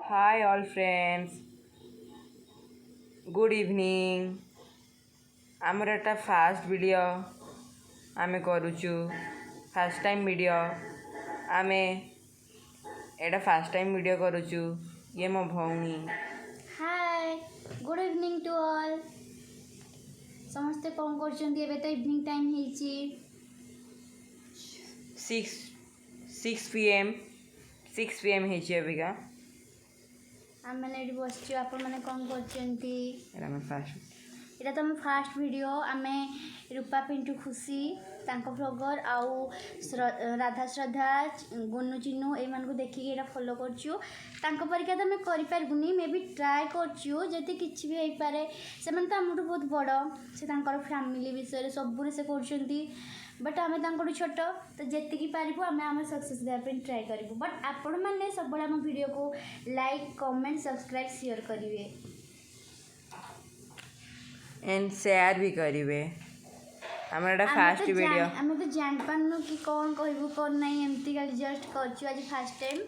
Hi all friends, good evening. आमर एटा fast video आमे करूचु fast time video आमे एटा fast time video करूचु ये मो भौणी। Hi good evening to all समस्ते कौन करछन्ती एबे तो इवनिंग टाइम हेची 6 pm हेची अबिका हम मैंने एडी बसछु आपण माने कौन करछन्ती एटा मैं फास्ट एटा तो हम फास्ट वीडियो आमे रूपा पिंटू खुशी तांको ब्लॉगर आउ राधा श्रद्धा गुन्नू चिन्नू ए मान को देखि एटा फॉलो करछु तांको परिका तो मैं करि पारबुनी मे भी ट्राई करछु जति किछि भी होई पारे से मन तो हमटु बहुत बड़ से तांकर फैमिली विषय सब से करछन्ती बट आम तांको छोट तो जी पारू आम आम सक्सेस देवाई ट्राए करूँ बट आपण मैंने सब आम वीडियो को लाइक कमेंट सब्सक्राइब शेयर करेंगे एंड शेयर भी करेंगे हमारा फास्ट वीडियो आम तो जान पानु कि कौन कहबू कौन नहीं एमती खाली जस्ट कर आज फास्ट टाइम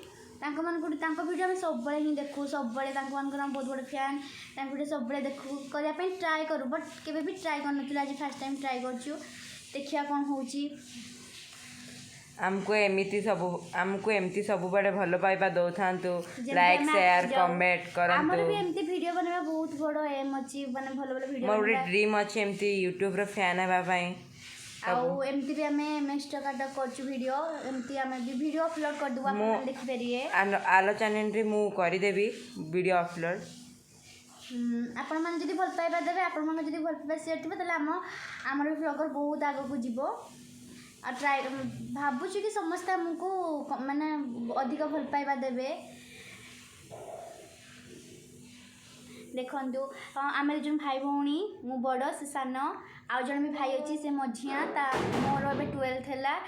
वीडियो आम सब ही देखू सब बहुत बड़ फैन वीडियो सब देखू करने ट्राए करूँ बट केवे भी ट्राए कर आज फास्ट टाइम ट्राए कर देखिया कौन होची हमको एमती सब बड़े भल पाइबा दौथांतु लाइक शेयर कमेंट करंतु हमर भी एमती वीडियो बनवा बहुत बड़ एम अछि माने भल भल वीडियो मोर ड्रीम अछि एमती यूट्यूब रो फैन हेबा पई आउ एमती भी हमें इंस्टाग्राम करछु वीडियो एमती हमें भी वीडियो अपलोड कर दुआ अपन देख परिए आलो चैनल रे मु करि देबी वीडियो अपलोड आपण माने जदि भल पाइबा देबे आपण माने जदि भल पाइबा शेयर थिबे तले हमर ब्लॉगर बहुत आगो को जीवो आ ट्राई भाबु कि समस्त हमको माने अधिक भल पाइबा देबे देखंतु आमे जन भाई भौणी मु बड़ से सान आ जन भी भाई अछि से मझिया ता मोर अबे 12th हैला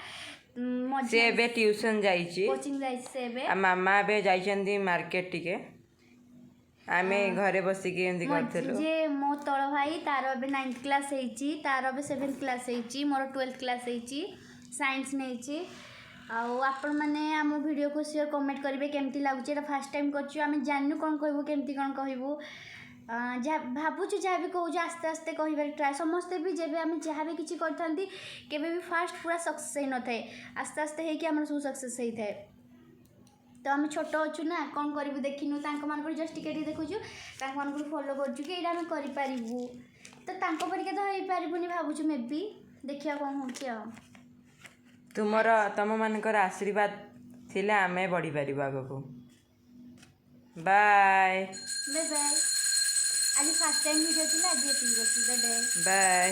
से एबे ट्यूशन जाईची कोचिंग जाईची से एबे आ मामा एबे जाईचंदी मार्केट टिके आमे घरे बसी के एंदी करथलो जे मो तळ भाई तार अबे 9th क्लास हेची तार अबे 7th क्लास हेची मोर 12th क्लास हेची साइंस नेची आउ आपण माने आम वीडियो को शेयर कमेंट करेंगे केमती लगुच फास्ट टाइम करछु आम जानू कौन कहबू केमती कौन कहबू भावुँ जहाँ भी कहूँ आस्ते आस्ते कह ट्राए समस्ते भी जब आम जहाँ भी किसी करथांती केबे भी फास्ट पूरा सक्सेस न थाए आस्ते आस्ते होइके हमर सब सक्सेस होता है तो आम छोट अच्छु ना कौन करूँ देखिनु मान जस्ट टिके देखुचु फॉलो करछु कि आम करूँ तो परिका तो हो पारूनी भावुँ मे बी देखिया कौन हो तुम मानकर आशीर्वाद थिले आमे बढ़ी पारिबो आगको बाय बाय बाय आज फास्ट टाइम वीडियो थिला आज बाय बाय।